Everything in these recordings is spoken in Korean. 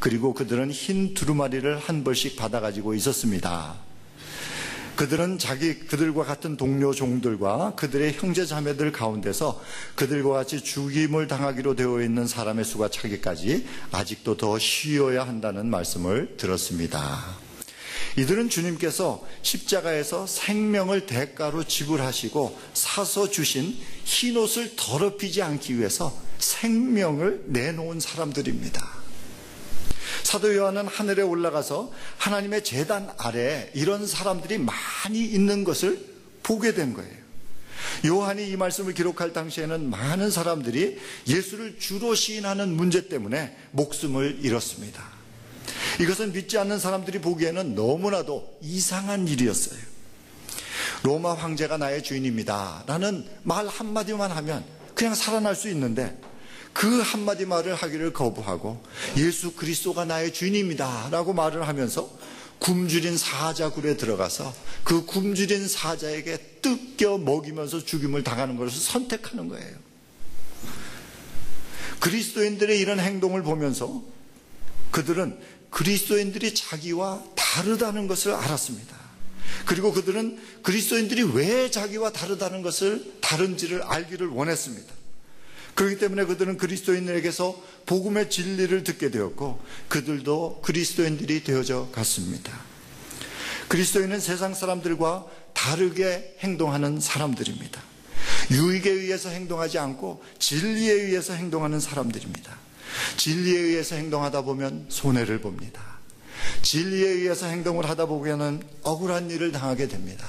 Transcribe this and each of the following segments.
그리고 그들은 흰 두루마리를 한 벌씩 받아가지고 있었습니다. 그들은 그들과 같은 동료 종들과 그들의 형제 자매들 가운데서 그들과 같이 죽임을 당하기로 되어 있는 사람의 수가 차기까지 아직도 더 쉬어야 한다는 말씀을 들었습니다. 이들은 주님께서 십자가에서 생명을 대가로 지불하시고 사서 주신 흰옷을 더럽히지 않기 위해서 생명을 내놓은 사람들입니다. 사도 요한은 하늘에 올라가서 하나님의 제단 아래에 이런 사람들이 많이 있는 것을 보게 된 거예요. 요한이 이 말씀을 기록할 당시에는 많은 사람들이 예수를 주로 시인하는 문제 때문에 목숨을 잃었습니다. 이것은 믿지 않는 사람들이 보기에는 너무나도 이상한 일이었어요. 로마 황제가 나의 주인입니다 라는 말 한마디만 하면 그냥 살아날 수 있는데, 그 한마디 말을 하기를 거부하고 예수 그리스도가 나의 주인입니다 라고 말을 하면서 굶주린 사자 굴에 들어가서 그 굶주린 사자에게 뜯겨 먹이면서 죽임을 당하는 것을 선택하는 거예요. 그리스도인들의 이런 행동을 보면서 그들은 그리스도인들이 자기와 다르다는 것을 알았습니다. 그리고 그들은 그리스도인들이 왜 자기와 다른지를 알기를 원했습니다. 그렇기 때문에 그들은 그리스도인들에게서 복음의 진리를 듣게 되었고 그들도 그리스도인들이 되어져 갔습니다. 그리스도인은 세상 사람들과 다르게 행동하는 사람들입니다. 유익에 의해서 행동하지 않고 진리에 의해서 행동하는 사람들입니다. 진리에 의해서 행동하다 보면 손해를 봅니다. 진리에 의해서 행동을 하다 보면 억울한 일을 당하게 됩니다.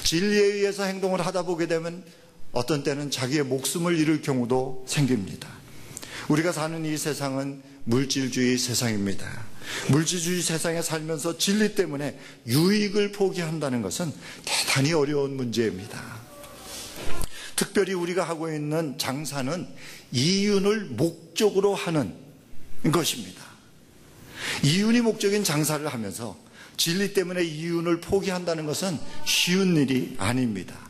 진리에 의해서 행동을 하다 보게 되면 어떤 때는 자기의 목숨을 잃을 경우도 생깁니다. 우리가 사는 이 세상은 물질주의 세상입니다. 물질주의 세상에 살면서 진리 때문에 유익을 포기한다는 것은 대단히 어려운 문제입니다. 특별히 우리가 하고 있는 장사는 이윤을 목적으로 하는 것입니다. 이윤이 목적인 장사를 하면서 진리 때문에 이윤을 포기한다는 것은 쉬운 일이 아닙니다.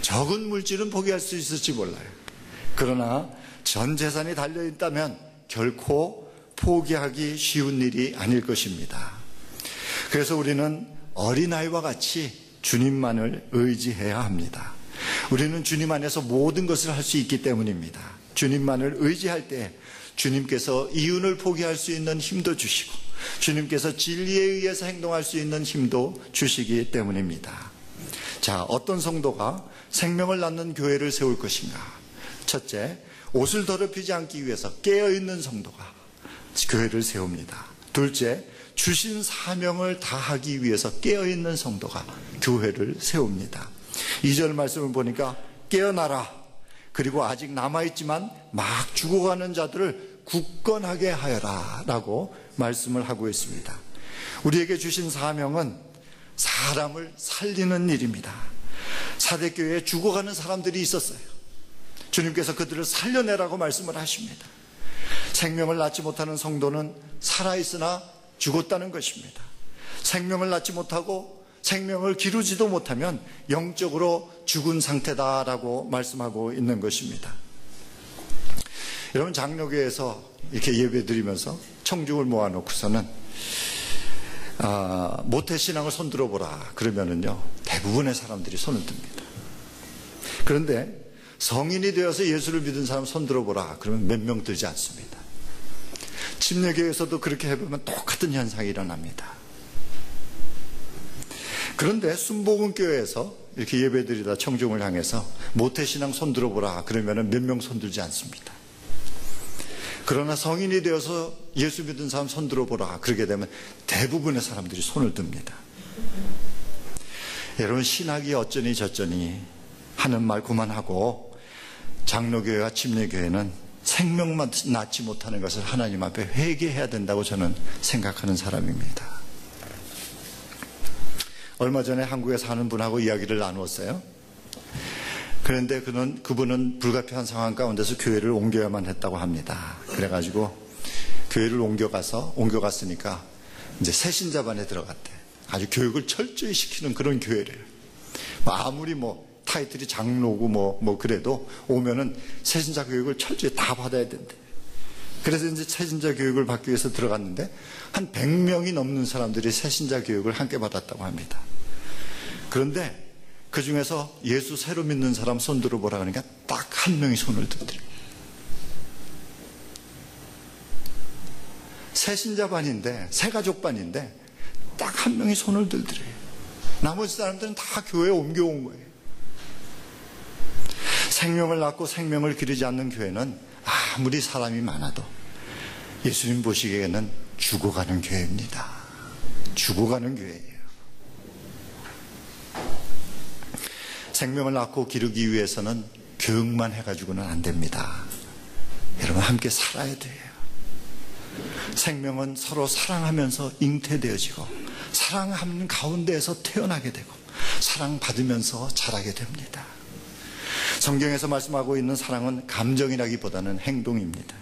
적은 물질은 포기할 수 있을지 몰라요. 그러나 전 재산이 달려있다면 결코 포기하기 쉬운 일이 아닐 것입니다. 그래서 우리는 어린아이와 같이 주님만을 의지해야 합니다. 우리는 주님 안에서 모든 것을 할 수 있기 때문입니다. 주님만을 의지할 때 주님께서 이윤을 포기할 수 있는 힘도 주시고 주님께서 진리에 의해서 행동할 수 있는 힘도 주시기 때문입니다. 자, 어떤 성도가 생명을 낳는 교회를 세울 것인가? 첫째, 옷을 더럽히지 않기 위해서 깨어있는 성도가 교회를 세웁니다. 둘째, 주신 사명을 다하기 위해서 깨어있는 성도가 교회를 세웁니다. 2절 말씀을 보니까 깨어나라, 그리고 아직 남아있지만 막 죽어가는 자들을 굳건하게 하여라 라고 말씀을 하고 있습니다. 우리에게 주신 사명은 사람을 살리는 일입니다. 사대교회에 죽어가는 사람들이 있었어요. 주님께서 그들을 살려내라고 말씀을 하십니다. 생명을 낳지 못하는 성도는 살아있으나 죽었다는 것입니다. 생명을 낳지 못하고 생명을 기르지도 못하면 영적으로 죽은 상태다라고 말씀하고 있는 것입니다. 여러분, 장로교에서 이렇게 예배 드리면서 청중을 모아놓고서는 모태신앙을 손들어 보라 그러면은요 대부분의 사람들이 손을 듭니다. 그런데 성인이 되어서 예수를 믿은 사람 손들어 보라 그러면 몇 명 들지 않습니다. 침례교에서도 그렇게 해보면 똑같은 현상이 일어납니다. 그런데 순복음교회에서 이렇게 예배드리다 청중을 향해서 모태신앙 손들어 보라 그러면 몇 명 손들지 않습니다. 그러나 성인이 되어서 예수 믿은 사람 손들어 보라 그러게 되면 대부분의 사람들이 손을 듭니다. 여러분, 신학이 어쩌니 저쩌니 하는 말 그만하고 장로교회와 침례교회는 생명만 낳지 못하는 것을 하나님 앞에 회개해야 된다고 저는 생각하는 사람입니다. 얼마 전에 한국에 사는 분하고 이야기를 나누었어요. 그런데 그분은 불가피한 상황 가운데서 교회를 옮겨야만 했다고 합니다. 그래가지고 교회를 옮겨갔으니까 이제 새신자반에 들어갔대. 아주 교육을 철저히 시키는 그런 교회를. 아무리 타이틀이 장로고 그래도 오면은 새신자 교육을 철저히 다 받아야 된대. 그래서 이제 새신자 교육을 받기 위해서 들어갔는데 한 100명이 넘는 사람들이 새신자 교육을 함께 받았다고 합니다. 그런데 그 중에서 예수 새로 믿는 사람 손 들어보라 그러니까 딱 한 명이 손을 들더래요. 새신자 반인데, 새가족 반인데 딱 한 명이 손을 들더래요. 나머지 사람들은 다 교회에 옮겨온 거예요. 생명을 낳고 생명을 기르지 않는 교회는 아무리 사람이 많아도 예수님 보시기에는 죽어가는 교회입니다. 죽어가는 교회예요. 생명을 낳고 기르기 위해서는 교육만 해가지고는 안 됩니다. 여러분 함께 살아야 돼요. 생명은 서로 사랑하면서 잉태되어지고 사랑하는 가운데에서 태어나게 되고 사랑받으면서 자라게 됩니다. 성경에서 말씀하고 있는 사랑은 감정이라기보다는 행동입니다.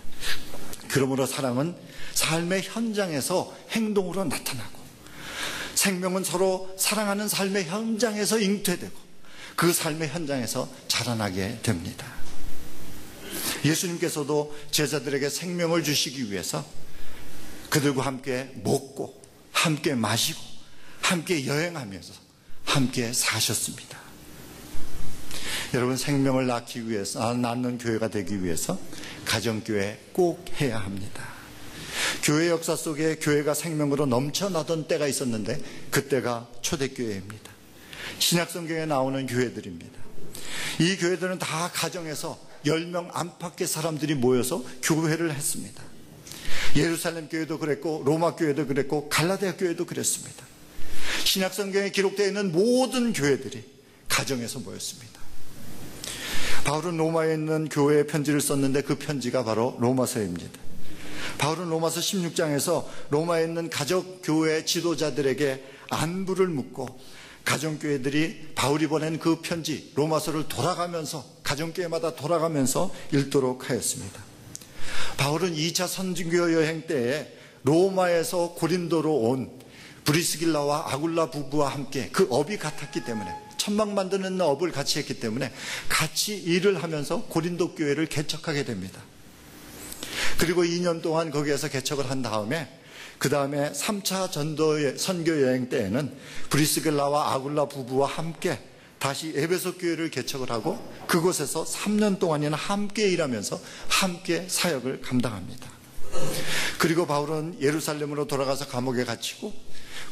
그러므로 사랑은 삶의 현장에서 행동으로 나타나고 생명은 서로 사랑하는 삶의 현장에서 잉태되고 그 삶의 현장에서 자라나게 됩니다. 예수님께서도 제자들에게 생명을 주시기 위해서 그들과 함께 먹고 함께 마시고 함께 여행하면서 함께 사셨습니다. 여러분 생명을 낳기 위해서 낳는 교회가 되기 위해서 가정교회 꼭 해야 합니다. 교회 역사 속에 교회가 생명으로 넘쳐나던 때가 있었는데 그때가 초대교회입니다. 신약성경에 나오는 교회들입니다. 이 교회들은 다 가정에서 10명 안팎의 사람들이 모여서 교회를 했습니다. 예루살렘 교회도 그랬고 로마 교회도 그랬고 갈라디아 교회도 그랬습니다. 신약성경에 기록되어 있는 모든 교회들이 가정에서 모였습니다. 바울은 로마에 있는 교회에 편지를 썼는데 그 편지가 바로 로마서입니다. 바울은 로마서 16장에서 로마에 있는 가족교회 지도자들에게 안부를 묻고 가정교회들이 바울이 보낸 그 편지 로마서를 돌아가면서 가정교회마다 돌아가면서 읽도록 하였습니다. 바울은 2차 선진교 여행 때에 로마에서 고린도로 온 브리스길라와 아굴라 부부와 함께 그 업이 같았기 때문에 천막 만드는 업을 같이 했기 때문에 같이 일을 하면서 고린도 교회를 개척하게 됩니다. 그리고 2년 동안 거기에서 개척을 한 다음에 그 다음에 3차 선교 여행 때에는 브리스길라와 아굴라 부부와 함께 다시 에베소 교회를 개척을 하고 그곳에서 3년 동안이나 함께 일하면서 함께 사역을 감당합니다. 그리고 바울은 예루살렘으로 돌아가서 감옥에 갇히고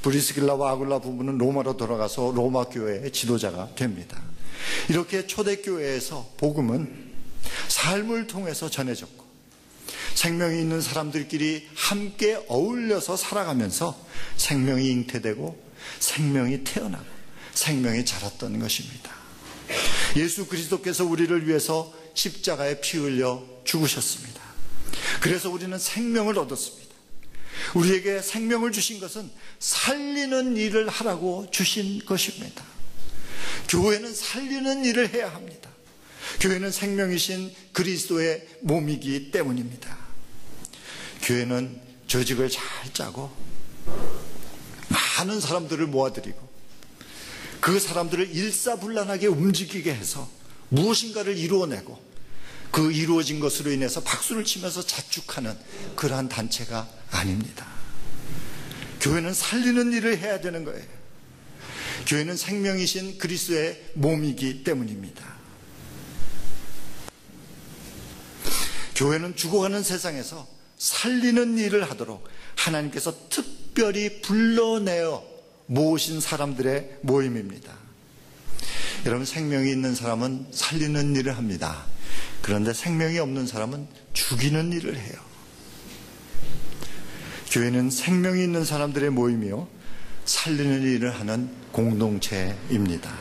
브리스길라와 아굴라 부부는 로마로 돌아가서 로마 교회의 지도자가 됩니다. 이렇게 초대교회에서 복음은 삶을 통해서 전해졌고 생명이 있는 사람들끼리 함께 어울려서 살아가면서 생명이 잉태되고 생명이 태어나고 생명이 자랐던 것입니다. 예수 그리스도께서 우리를 위해서 십자가에 피 흘려 죽으셨습니다. 그래서 우리는 생명을 얻었습니다. 우리에게 생명을 주신 것은 살리는 일을 하라고 주신 것입니다. 교회는 살리는 일을 해야 합니다. 교회는 생명이신 그리스도의 몸이기 때문입니다. 교회는 조직을 잘 짜고 많은 사람들을 모아들이고 그 사람들을 일사불란하게 움직이게 해서 무엇인가를 이루어내고 그 이루어진 것으로 인해서 박수를 치면서 자축하는 그러한 단체가 아닙니다. 교회는 살리는 일을 해야 되는 거예요. 교회는 생명이신 그리스도의 몸이기 때문입니다. 교회는 죽어가는 세상에서 살리는 일을 하도록 하나님께서 특별히 불러내어 모으신 사람들의 모임입니다. 여러분 생명이 있는 사람은 살리는 일을 합니다. 그런데 생명이 없는 사람은 죽이는 일을 해요. 교회는 생명이 있는 사람들의 모임이요 살리는 일을 하는 공동체입니다.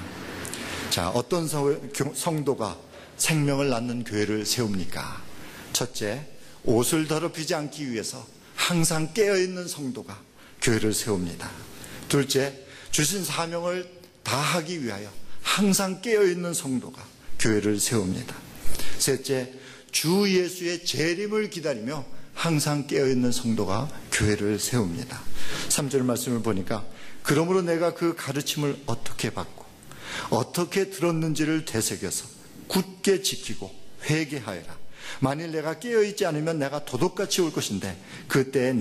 자, 어떤 성도가 생명을 낳는 교회를 세웁니까? 첫째, 옷을 더럽히지 않기 위해서 항상 깨어있는 성도가 교회를 세웁니다. 둘째, 주신 사명을 다하기 위하여 항상 깨어있는 성도가 교회를 세웁니다. 셋째, 주 예수의 재림을 기다리며 항상 깨어있는 성도가 교회를 세웁니다. 3절 말씀을 보니까 그러므로 내가 그 가르침을 어떻게 받고 어떻게 들었는지를 되새겨서 굳게 지키고 회개하여라. 만일 내가 깨어있지 않으면 내가 도둑같이 올 것인데 그때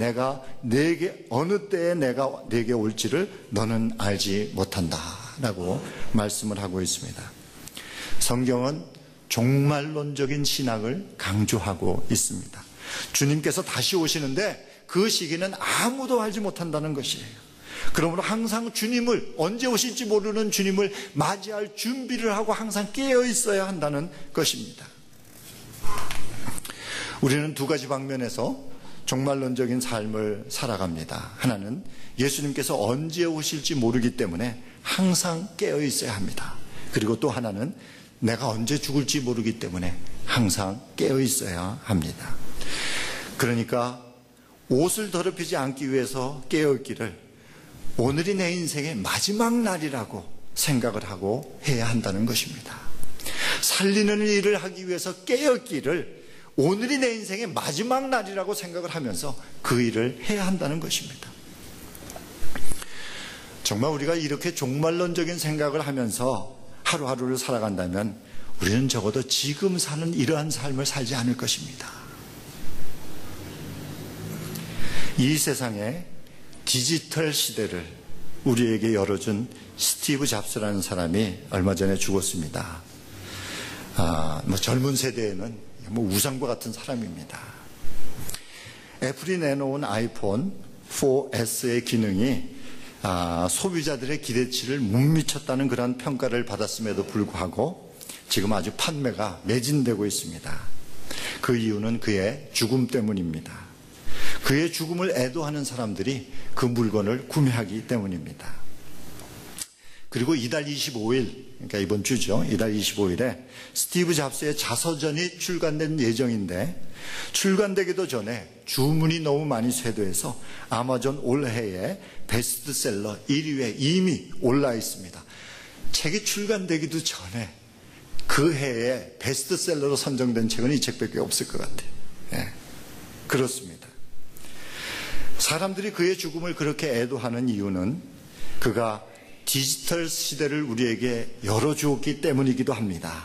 어느 때에 내가 내게 올지를 너는 알지 못한다 라고 말씀을 하고 있습니다. 성경은 종말론적인 신학을 강조하고 있습니다. 주님께서 다시 오시는데 그 시기는 아무도 알지 못한다는 것이에요. 그러므로 항상 주님을, 언제 오실지 모르는 주님을 맞이할 준비를 하고 항상 깨어 있어야 한다는 것입니다. 우리는 두 가지 방면에서 종말론적인 삶을 살아갑니다. 하나는 예수님께서 언제 오실지 모르기 때문에 항상 깨어 있어야 합니다. 그리고 또 하나는 내가 언제 죽을지 모르기 때문에 항상 깨어 있어야 합니다. 그러니까 옷을 더럽히지 않기 위해서 깨어 있기를 오늘이 내 인생의 마지막 날이라고 생각을 하고 해야 한다는 것입니다. 살리는 일을 하기 위해서 깨어 있기를 오늘이 내 인생의 마지막 날이라고 생각을 하면서 그 일을 해야 한다는 것입니다. 정말 우리가 이렇게 종말론적인 생각을 하면서 하루하루를 살아간다면 우리는 적어도 지금 사는 이러한 삶을 살지 않을 것입니다. 이 세상에 디지털 시대를 우리에게 열어준 스티브 잡스라는 사람이 얼마 전에 죽었습니다. 젊은 세대에는 우상과 같은 사람입니다. 애플이 내놓은 아이폰 4S의 기능이 소비자들의 기대치를 못 미쳤다는 그런 평가를 받았음에도 불구하고 지금 아주 판매가 매진되고 있습니다. 그 이유는 그의 죽음 때문입니다. 그의 죽음을 애도하는 사람들이 그 물건을 구매하기 때문입니다. 그리고 이달 25일, 그러니까 이번 주죠. 이달 25일에 스티브 잡스의 자서전이 출간된 예정인데 출간되기도 전에 주문이 너무 많이 쇄도해서 아마존 올해의 베스트셀러 1위에 이미 올라 있습니다. 책이 출간되기도 전에 그 해에 베스트셀러로 선정된 책은 이 책밖에 없을 것 같아요. 네, 그렇습니다. 사람들이 그의 죽음을 그렇게 애도하는 이유는 그가 디지털 시대를 우리에게 열어주었기 때문이기도 합니다.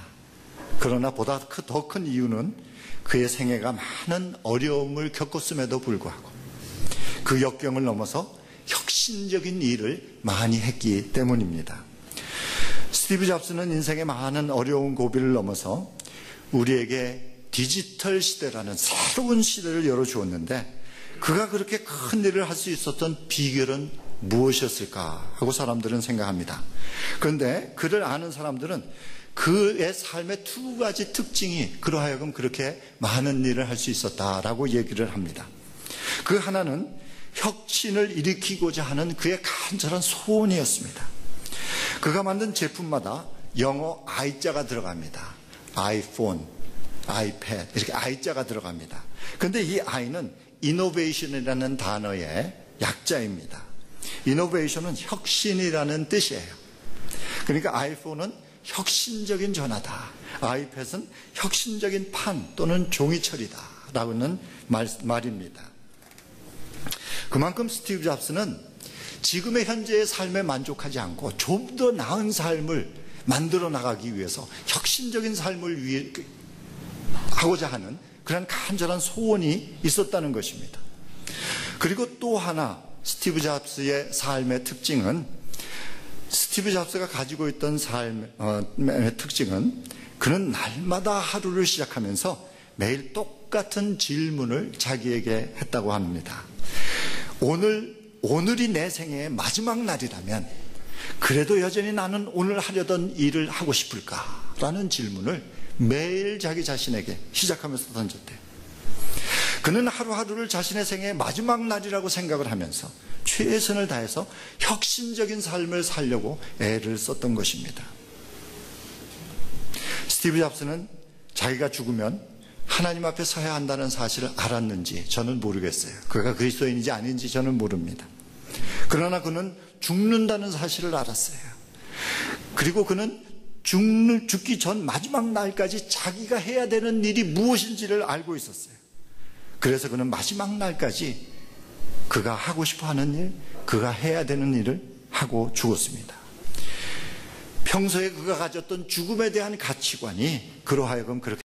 그러나 보다 더 큰 이유는 그의 생애가 많은 어려움을 겪었음에도 불구하고 그 역경을 넘어서 혁신적인 일을 많이 했기 때문입니다. 스티브 잡스는 인생의 많은 어려운 고비를 넘어서 우리에게 디지털 시대라는 새로운 시대를 열어주었는데 그가 그렇게 큰 일을 할 수 있었던 비결은 무엇이었을까 하고 사람들은 생각합니다. 그런데 그를 아는 사람들은 그의 삶의 두 가지 특징이 그로 하여금 그렇게 많은 일을 할 수 있었다라고 얘기를 합니다. 그 하나는 혁신을 일으키고자 하는 그의 간절한 소원이었습니다. 그가 만든 제품마다 영어 I자가 들어갑니다. 아이폰, 아이패드 이렇게 I자가 들어갑니다. 그런데 이 I는 이노베이션이라는 단어의 약자입니다. 이노베이션은 혁신이라는 뜻이에요. 그러니까 아이폰은 혁신적인 전화다. 아이패드는 혁신적인 판 또는 종이처리다 라고는 말입니다. 그만큼 스티브 잡스는 지금의 현재의 삶에 만족하지 않고 좀 더 나은 삶을 만들어 나가기 위해서 혁신적인 삶을 하고자 하는 그런 간절한 소원이 있었다는 것입니다. 그리고 또 하나 스티브 잡스의 삶의 특징은 스티브 잡스가 가지고 있던 삶의 특징은 그는 날마다 하루를 시작하면서 매일 똑같은 질문을 자기에게 했다고 합니다. 오늘이 내 생애의 마지막 날이라면 그래도 여전히 나는 오늘 하려던 일을 하고 싶을까? 라는 질문을 매일 자기 자신에게 시작하면서 던졌대요. 그는 하루하루를 자신의 생애의 마지막 날이라고 생각을 하면서 최선을 다해서 혁신적인 삶을 살려고 애를 썼던 것입니다. 스티브 잡스는 자기가 죽으면 하나님 앞에 서야 한다는 사실을 알았는지 저는 모르겠어요. 그가 그리스도인인지 아닌지 저는 모릅니다. 그러나 그는 죽는다는 사실을 알았어요. 그리고 그는 죽기 전 마지막 날까지 자기가 해야 되는 일이 무엇인지를 알고 있었어요. 그래서 그는 마지막 날까지 그가 하고 싶어 하는 일, 그가 해야 되는 일을 하고 죽었습니다. 평소에 그가 가졌던 죽음에 대한 가치관이 그로 하여금 그렇게